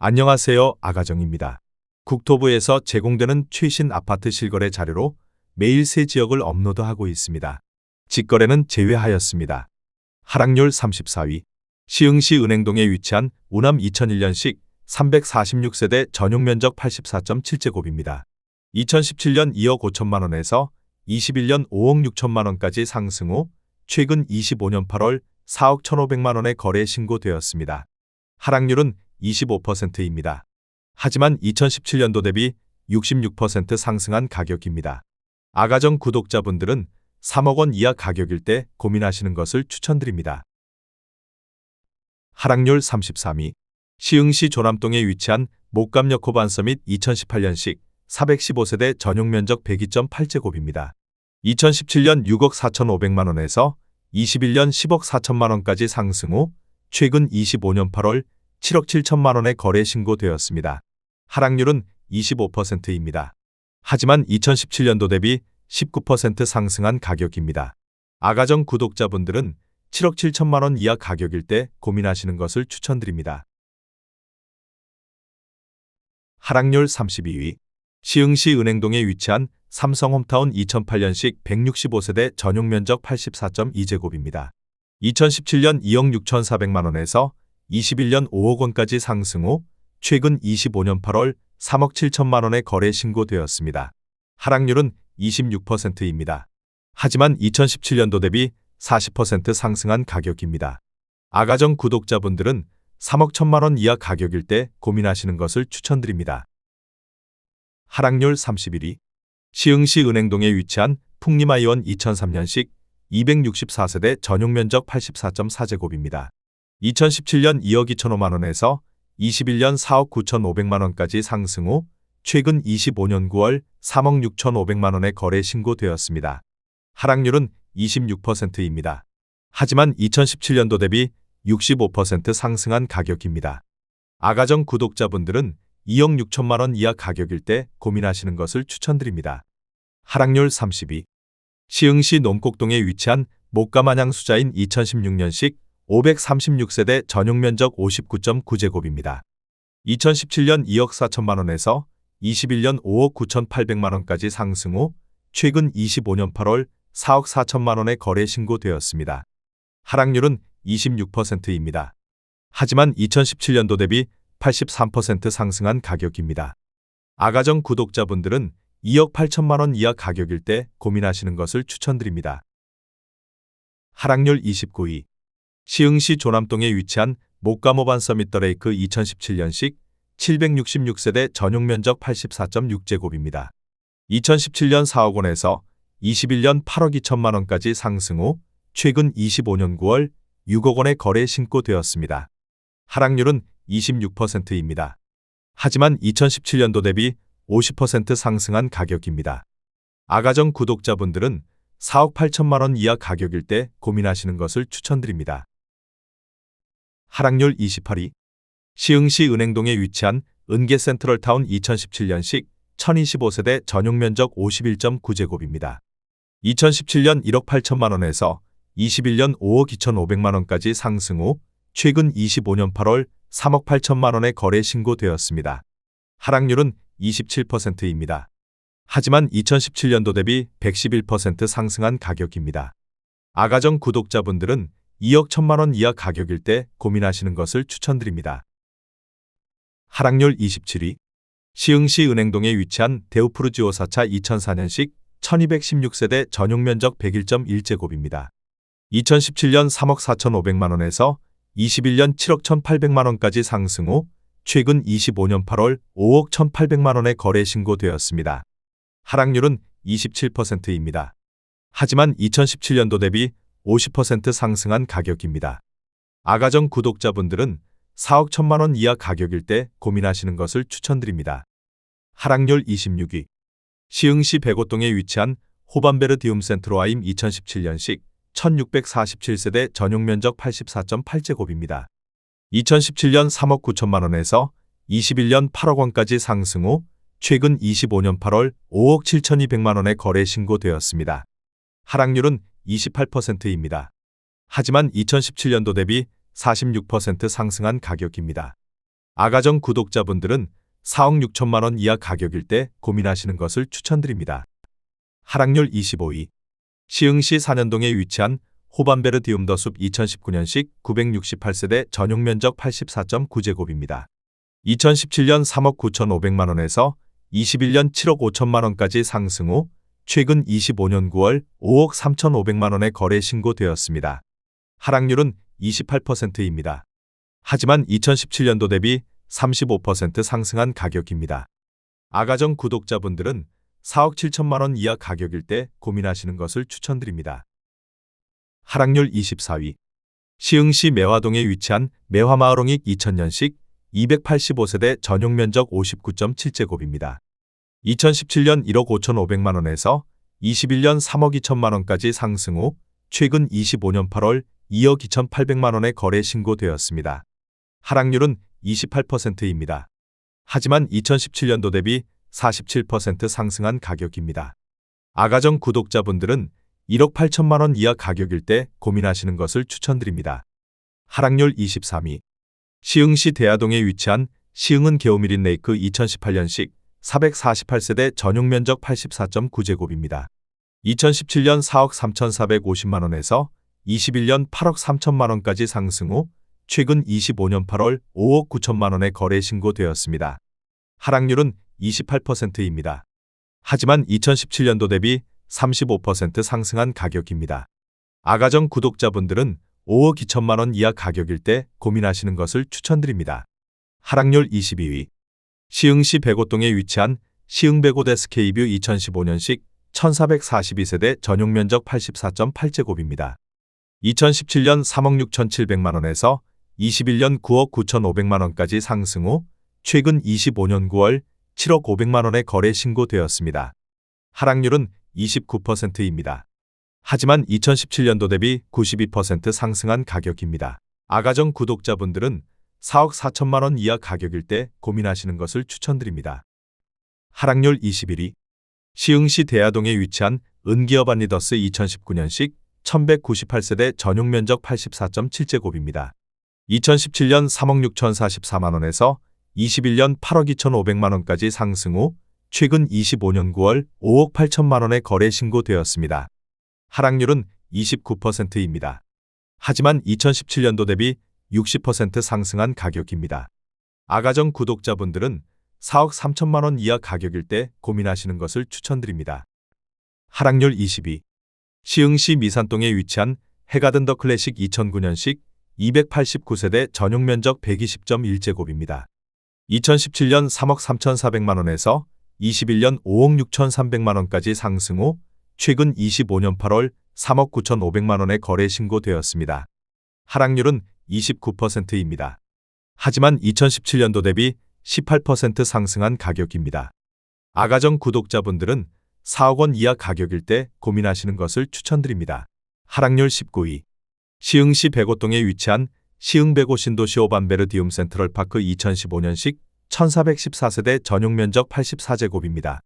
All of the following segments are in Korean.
안녕하세요. 아가정입니다. 국토부에서 제공되는 최신 아파트 실거래 자료로 매일 새 지역을 업로드하고 있습니다. 직거래는 제외하였습니다. 하락률 34위. 시흥시 은행동에 위치한 우남 2001년식 346세대 전용면적 84.7제곱입니다. 2017년 2억 5천만 원에서 21년 5억 6천만 원까지 상승 후 최근 25년 8월 4억 1,500만 원의 거래 신고되었습니다. 하락률은 25%입니다. 하지만 2017년도 대비 66% 상승한 가격입니다. 아가정 구독자분들은 3억 원 이하 가격일 때 고민하시는 것을 추천드립니다. 하락률 33위. 시흥시 조남동에 위치한 목감역 호반서밋 2018년식 415세대 전용면적 102.8제곱입니다. 2017년 6억 4,500만 원에서 21년 10억 4천만 원까지 상승 후 최근 25년 8월 7억 7천만 원의 거래 신고되었습니다. 하락률은 25%입니다. 하지만 2017년도 대비 19% 상승한 가격입니다. 아가정 구독자분들은 7억 7천만 원 이하 가격일 때 고민하시는 것을 추천드립니다. 하락률 32위. 시흥시 은행동에 위치한 삼성홈타운 2008년식 165세대 전용면적 84.2제곱입니다. 2017년 2억 6,400만 원에서 21년 5억 원까지 상승 후 최근 25년 8월 3억 7천만 원의 거래 신고되었습니다. 하락률은 26%입니다. 하지만 2017년도 대비 40% 상승한 가격입니다. 아가정 구독자분들은 3억 1천만 원 이하 가격일 때 고민하시는 것을 추천드립니다. 하락률 31위. 시흥시 은행동에 위치한 풍림아이원 2003년식 264세대 전용면적 84.4제곱입니다. 2017년 2억 2천호만 원에서 21년 4억 9,500만 원까지 상승 후 최근 25년 9월 3억 6,500만 원의 거래 신고되었습니다. 하락률은 26%입니다. 하지만 2017년도 대비 65% 상승한 가격입니다. 아가정 구독자분들은 2억 6천만 원 이하 가격일 때 고민하시는 것을 추천드립니다. 하락률 32. 시흥시 논곡동에 위치한 목감안양 수자인 2016년식 536세대 전용면적 59.9제곱입니다. 2017년 2억 4천만 원에서 21년 5억 9,800만 원까지 상승 후 최근 25년 8월 4억 4천만 원의 거래 신고되었습니다. 하락률은 26%입니다. 하지만 2017년도 대비 83% 상승한 가격입니다. 아가정 구독자분들은 2억 8천만 원 이하 가격일 때 고민하시는 것을 추천드립니다. 하락률 29위. 시흥시 조남동에 위치한 목감호반 서밋더레이크 2017년식 766세대 전용면적 84.6제곱입니다. 2017년 4억 원에서 21년 8억 2천만 원까지 상승 후 최근 25년 9월 6억 원의 거래 신고되었습니다. 하락률은 26%입니다. 하지만 2017년도 대비 50% 상승한 가격입니다. 아가정 구독자분들은 4억 8천만 원 이하 가격일 때 고민하시는 것을 추천드립니다. 하락률 28위. 시흥시 은행동에 위치한 은계센트럴타운 2017년식 1025세대 전용면적 51.9제곱입니다. 2017년 1억 8천만 원에서 21년 5억 2,500만 원까지 상승 후 최근 25년 8월 3억 8천만 원의 거래 신고되었습니다. 하락률은 27%입니다. 하지만 2017년도 대비 111% 상승한 가격입니다. 아가정 구독자분들은 2억 1천만 원 이하 가격일 때 고민하시는 것을 추천드립니다. 하락률 27위. 시흥시 은행동에 위치한 데우푸르지오 4차 2004년식 1216세대 전용면적 101.1제곱입니다. 2017년 3억 4,500만 원에서 21년 7억 1,800만 원까지 상승 후 최근 25년 8월 5억 1,800만 원의 거래 신고되었습니다. 하락률은 27%입니다. 하지만 2017년도 대비 50% 상승한 가격입니다. 아가정 구독자분들은 4억 1천만 원 이하 가격일 때 고민하시는 것을 추천드립니다. 하락률 26위. 시흥시 백오동에 위치한 호반베르디움 센트로아임 2017년식 1647세대 전용면적 84.8제곱입니다. 2017년 3억 9천만 원에서 21년 8억 원까지 상승 후 최근 25년 8월 5억 7,200만 원의 거래 신고되었습니다. 하락률은 28%입니다. 하지만 2017년도 대비 46% 상승한 가격입니다. 아가정 구독자분들은 4억 6천만 원 이하 가격일 때 고민하시는 것을 추천드립니다. 하락률 25위. 시흥시 산현동에 위치한 호반베르디움더숲 2019년식 968세대 전용 면적 84.9제곱입니다. 2017년 3억 9,500만 원에서 21년 7억 5천만 원까지 상승 후 최근 25년 9월 5억 3,500만 원에 거래 신고되었습니다. 하락률은 28%입니다. 하지만 2017년도 대비 35% 상승한 가격입니다. 아가정 구독자분들은 4억 7천만 원 이하 가격일 때 고민하시는 것을 추천드립니다. 하락률 24위. 시흥시 매화동에 위치한 매화마을홍익 2000년식 285세대 전용 면적 59.7제곱입니다. 2017년 1억 5,500만 원에서 21년 3억 2천만 원까지 상승 후 최근 25년 8월 2억 2,800만 원에 거래 신고되었습니다. 하락률은 28%입니다. 하지만 2017년도 대비 47% 상승한 가격입니다. 아가정 구독자분들은 1억 8천만 원 이하 가격일 때 고민하시는 것을 추천드립니다. 하락률 23위. 시흥시 대야동에 위치한 시흥은 게오미린 레이크 2018년식 448세대 전용 면적 84.9제곱입니다. 2017년 4억 3,450만 원에서 21년 8억 3천만 원까지 상승 후 최근 25년 8월 5억 9천만 원에 거래 신고되었습니다. 하락률은 28%입니다. 하지만 2017년도 대비 35% 상승한 가격입니다. 아가정 구독자분들은 5억 2천만 원 이하 가격일 때 고민하시는 것을 추천드립니다. 하락률 22위. 시흥시 백오동에 위치한 시흥백오대 스케이뷰 2015년식 1442세대 전용 면적 84.8제곱입니다. 2017년 3억 6,700만 원에서 21년 9억 9,500만 원까지 상승 후 최근 25년 9월 7억 500만 원에 거래 신고되었습니다. 하락률은 29%입니다. 하지만 2017년도 대비 92% 상승한 가격입니다. 아가정 구독자분들은 4억 4천만 원 이하 가격일 때 고민하시는 것을 추천드립니다. 하락률 21위. 시흥시 대야동에 위치한 은기어반 리더스 2019년식 1198세대 전용 면적 84.7제곱입니다. 2017년 3억 6,044만 원에서 21년 8억 2,500만 원까지 상승 후 최근 25년 9월 5억 8천만 원에 거래 신고되었습니다. 하락률은 29%입니다. 하지만 2017년도 대비 60% 상승한 가격입니다. 아가정 구독자분들은 4억 3천만 원 이하 가격일 때 고민하시는 것을 추천드립니다. 하락률 22. 시흥시 미산동에 위치한 해가든 더 클래식 2009년식 289세대 전용 면적 120.1제곱입니다. 2017년 3억 3,400만 원에서 21년 5억 6,300만 원까지 상승 후 최근 25년 8월 3억 9,500만 원에 거래 신고되었습니다. 하락률은 29%입니다. 하지만 2017년도 대비 18% 상승한 가격입니다. 아가정 구독자분들은 4억 원 이하 가격일 때 고민하시는 것을 추천드립니다. 하락률 19위. 시흥시 백오동에 위치한 시흥백오 신도시 오반베르디움 센트럴파크 2015년식 1414세대 전용 면적 84제곱입니다.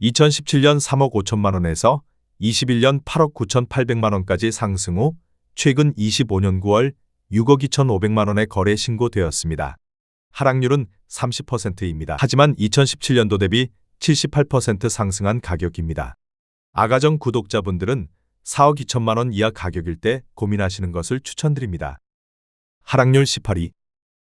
2017년 3억 5천만 원에서 21년 8억 9,800만 원까지 상승 후 최근 25년 9월 6억 2,500만 원에 거래 신고되었습니다. 하락률은 30%입니다. 하지만 2017년도 대비 78% 상승한 가격입니다. 아가정 구독자분들은 4억 2천만 원 이하 가격일 때 고민하시는 것을 추천드립니다. 하락률 18위.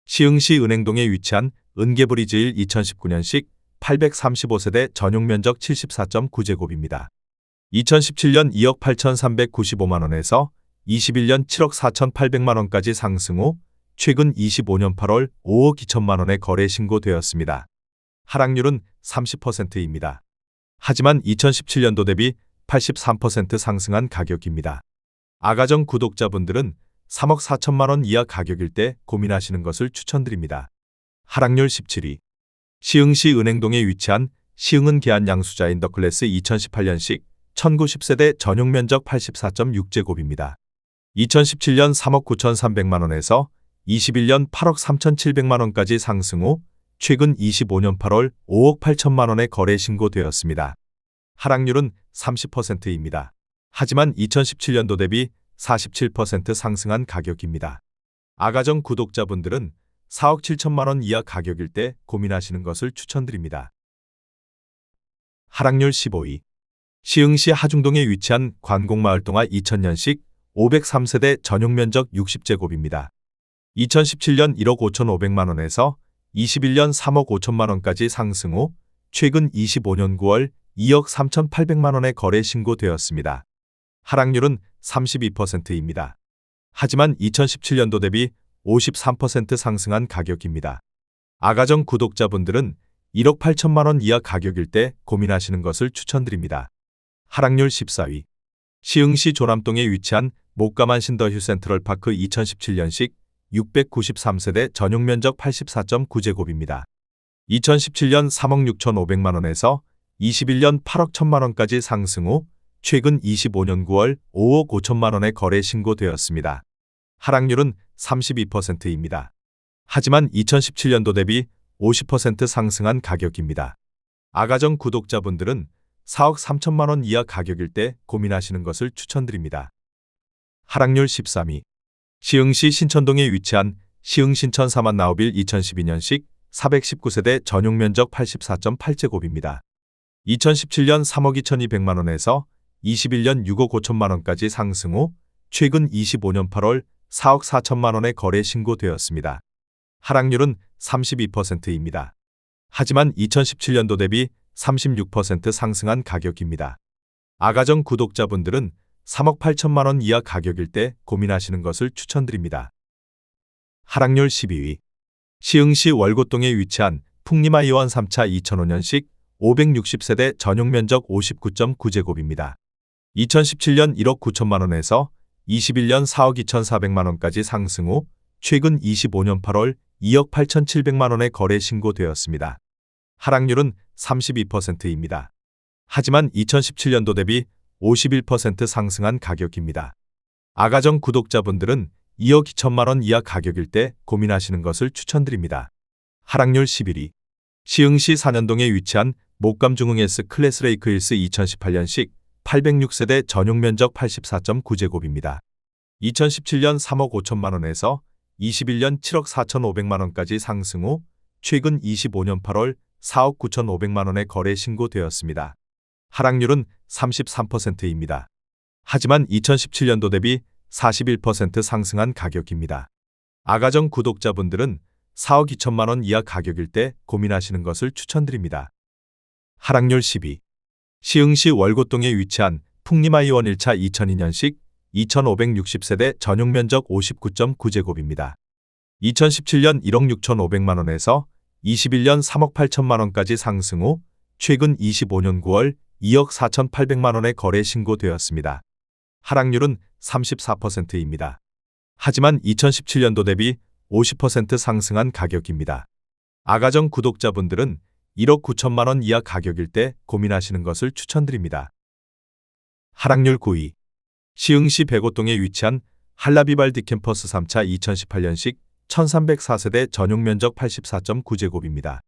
시흥시 은행동에 위치한 은계브리즈일 2019년식 835세대 전용 면적 74.9제곱입니다. 2017년 2억 8,395만 원에서 21년 7억 4,800만 원까지 상승 후 최근 25년 8월 5억 2천만 원에 거래 신고되었습니다. 하락률은 30%입니다. 하지만 2017년도 대비 83% 상승한 가격입니다. 아가정 구독자분들은 3억 4천만 원 이하 가격일 때 고민하시는 것을 추천드립니다. 하락률 17위. 시흥시 은행동에 위치한 시흥은 계안 양수자 인더클래스 2018년식 1090세대 전용 면적 84.6제곱입니다. 2017년 3억 9,300만 원에서 21년 8억 3,700만 원까지 상승 후 최근 25년 8월 5억 8천만 원에 거래 신고되었습니다. 하락률은 30%입니다. 하지만 2017년도 대비 47% 상승한 가격입니다. 아가정 구독자분들은 4억 7천만 원 이하 가격일 때 고민하시는 것을 추천드립니다. 하락률 15위. 시흥시 하중동에 위치한 관곡마을동화 2000년식 503세대 전용면적 60제곱입니다. 2017년 1억 5,500만 원에서 21년 3억 5천만 원까지 상승 후 최근 25년 9월 2억 3,800만 원에 거래 신고되었습니다. 하락률은 32%입니다. 하지만 2017년도 대비 53% 상승한 가격입니다. 아가정 구독자분들은 1억 8천만 원 이하 가격일 때 고민하시는 것을 추천드립니다. 하락률 14위. 시흥시 조남동에 위치한 목가만 신더휴 센트럴파크 2017년식 693세대 전용면적 84.9제곱입니다. 2017년 3억 6,500만 원에서 21년 8억 1천만 원까지 상승 후 최근 25년 9월 5억 5천만 원에 거래 신고되었습니다. 하락률은 32%입니다. 하지만 2017년도 대비 50% 상승한 가격입니다. 아가정 구독자분들은 4억 3천만 원 이하 가격일 때 고민하시는 것을 추천드립니다. 하락률 13위. 시흥시 신천동에 위치한 시흥신천 사만나우빌 2012년식 419세대 전용면적 84.8제곱입니다. 2017년 3억 2,200만 원에서 21년 6억 5천만 원까지 상승 후 최근 25년 8월 4억 4천만 원에 거래 신고되었습니다. 하락률은 32%입니다. 하지만 2017년도 대비 36% 상승한 가격입니다. 아가정 구독자분들은 3억 8천만 원 이하 가격일 때 고민하시는 것을 추천드립니다. 하락률 12위. 시흥시 월곶동에 위치한 풍림아이원 3차 2005년식 560세대 전용면적 59.9제곱입니다. 2017년 1억 9천만 원에서 21년 4억 2,400만 원까지 상승 후 최근 25년 8월 2억 8,700만 원에 거래 신고되었습니다. 하락률은 32%입니다. 하지만 2017년도 대비 51% 상승한 가격입니다. 아가정 구독자분들은 2억 2천만 원 이하 가격일 때 고민하시는 것을 추천드립니다. 하락률 11위. 시흥시 산현동에 위치한 목감중흥 S 클래스 레이크힐스 2018년식 806세대 전용면적 84.9제곱입니다. 2017년 3억 5천만 원에서 21년 7억 4,500만 원까지 상승 후 최근 25년 8월 4억 9,500만 원에 거래 신고되었습니다. 하락률은 33%입니다. 하지만 2017년도 대비 41% 상승한 가격입니다. 아가정 구독자분들은 4억 2천만 원 이하 가격일 때 고민하시는 것을 추천드립니다. 하락률 10위. 시흥시 월곶동에 위치한 풍림아이원 1차 2002년식 2560세대 전용면적 59.9제곱입니다. 2017년 1억 6,500만 원에서 21년 3억 8천만 원까지 상승 후 최근 25년 9월 2억 4,800만 원에 거래 신고되었습니다. 하락률은 34%입니다. 하지만 2017년도 대비 50% 상승한 가격입니다. 아가정 구독자분들은 1억 9천만 원 이하 가격일 때 고민하시는 것을 추천드립니다. 하락률 9위. 시흥시 백오동에 위치한 한라비발디 캠퍼스 3차 2018년식 1304세대 전용면적 84.9제곱입니다.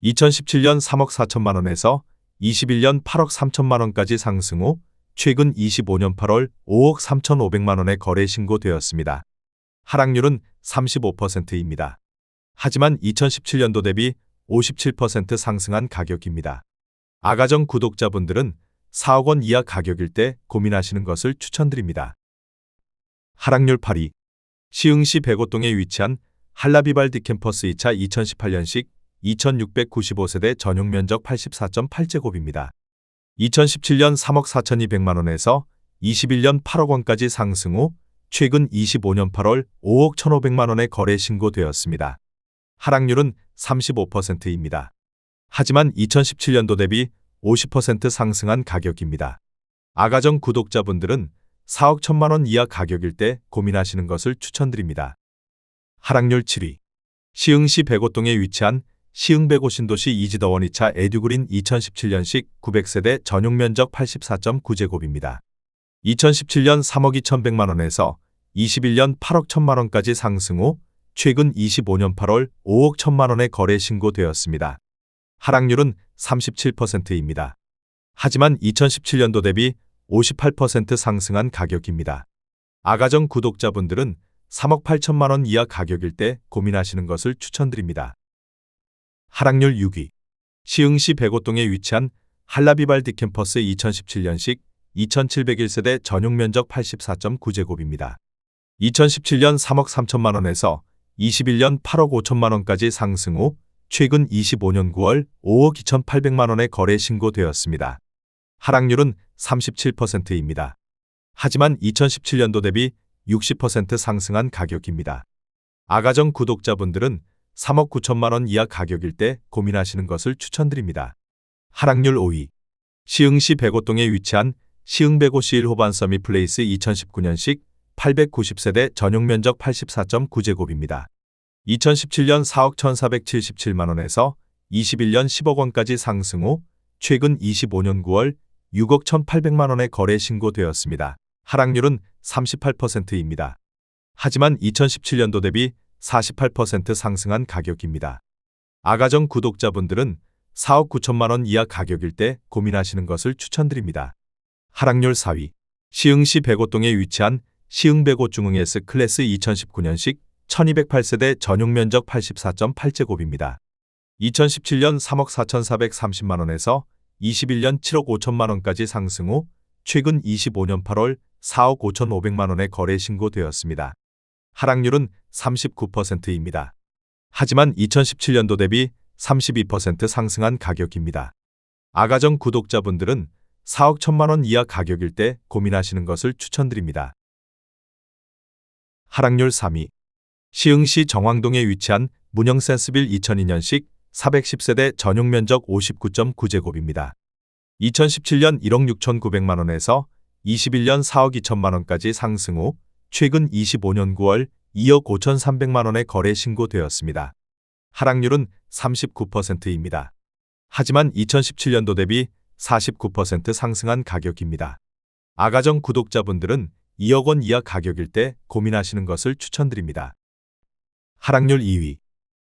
2017년 3억 4천만 원에서 21년 8억 3천만 원까지 상승 후 최근 25년 8월 5억 3,500만 원에 거래 신고되었습니다. 하락률은 35%입니다. 하지만 2017년도 대비 57% 상승한 가격입니다. 아가정 구독자분들은 4억 원 이하 가격일 때 고민하시는 것을 추천드립니다. 하락률 8위. 시흥시 백오동에 위치한 한라비발디 캠퍼스 2차 2018년식 2695세대 전용면적 84.8제곱입니다. 2017년 3억 4,200만 원에서 21년 8억 원까지 상승 후 최근 25년 8월 5억 1,500만 원에 거래 신고되었습니다. 하락률은 35%입니다. 하지만 2017년도 대비 50% 상승한 가격입니다. 아가정 구독자분들은 4억 1천만 원 이하 가격일 때 고민하시는 것을 추천드립니다. 하락률 7위. 시흥시 백오동에 위치한 시흥백오 신도시 이지더원 2차 에듀그린 2017년식 900세대 전용면적 84.9제곱입니다. 2017년 3억 2,100만 원에서 21년 8억 1천만 원까지 상승 후 최근 25년 8월 5억 1천만 원에 거래 신고되었습니다. 하락률은 37%입니다. 하지만 2017년도 대비 58% 상승한 가격입니다. 아가정 구독자분들은 3억 8천만 원 이하 가격일 때 고민하시는 것을 추천드립니다. 하락률 6위. 시흥시 백오동에 위치한 한라비발디 캠퍼스 2017년식 2701세대 전용 면적 84.9제곱입니다. 2017년 3억 3천만 원에서 21년 8억 5천만 원까지 상승 후 최근 25년 9월 5억 2,800만 원에 거래 신고되었습니다. 하락률은 37%입니다. 하지만 2017년도 대비 60% 상승한 가격입니다. 아가정 구독자분들은 3억 9천만 원 이하 가격일 때 고민하시는 것을 추천드립니다. 하락률 5위. 시흥시 백오동에 위치한 시흥 백오시 1호반 서밋플레이스 2019년식 890세대 전용 면적 84.9제곱입니다. 2017년 4억 1,477만 원에서 21년 10억 원까지 상승 후 최근 25년 9월 6억 1,800만 원에 거래 신고되었습니다. 하락률은 38%입니다. 하지만 2017년도 대비 48% 상승한 가격입니다. 아가정 구독자분들은 4억 9천만 원 이하 가격일 때 고민하시는 것을 추천드립니다. 하락률 4위. 시흥시 백오동에 위치한 시흥 백오 중흥 S클래스 2019년식 1208세대 전용 면적 84.8제곱입니다. 2017년 3억 4,430만 원에서 21년 7억 5천만 원까지 상승 후 최근 25년 8월 4억 5,500만 원에 거래 신고되었습니다. 하락률은 39%입니다. 하지만 2017년도 대비 32% 상승한 가격입니다. 아가정 구독자분들은 4억 1천만 원 이하 가격일 때 고민하시는 것을 추천드립니다. 하락률 3위. 시흥시 정왕동에 위치한 문영 센스빌 2002년식 410세대 전용 면적 59.9제곱입니다. 2017년 1억 6,900만 원에서 21년 4억 2천만 원까지 상승 후 최근 25년 9월 2억 5,300만 원에 거래 신고되었습니다. 하락률은 39%입니다. 하지만 2017년도 대비 49% 상승한 가격입니다. 아가정 구독자분들은 2억 원 이하 가격일 때 고민하시는 것을 추천드립니다. 하락률 2위.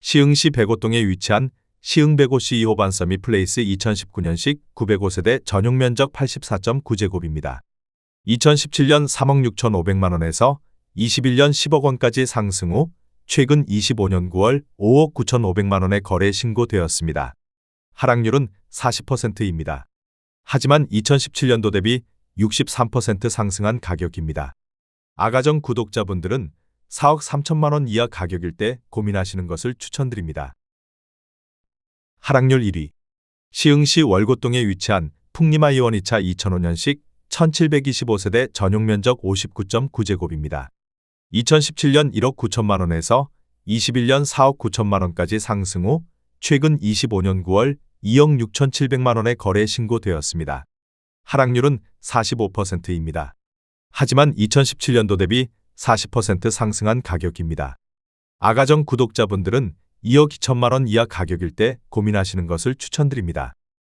시흥시 백오동에 위치한 시흥 백오시 2호반 서밋플레이스 2019년식 905세대 전용 면적 84.9제곱입니다. 2017년 3억 6,500만 원에서 21년 10억 원까지 상승 후 최근 25년 9월 5억 9,500만 원에 거래 신고되었습니다. 하락률은 40%입니다. 하지만 2017년도 대비 63% 상승한 가격입니다. 아가정 구독자분들은 4억 3천만 원 이하 가격일 때 고민하시는 것을 추천드립니다. 하락률 1위. 시흥시 월곶동에 위치한 풍림아이원 2차 2005년식 1725세대 전용 면적 59.9제곱입니다. 2017년 1억 9천만 원에서 21년 4억 9천만 원까지 상승 후 최근 25년 9월 2억 6,700만 원에 거래 신고되었습니다. 하락률은 45%입니다. 하지만 2017년도 대비 40% 상승한 가격입니다. 아가정 구독자분들은 2억 2천만 원 이하 가격일 때 고민하시는 것을 추천드립니다.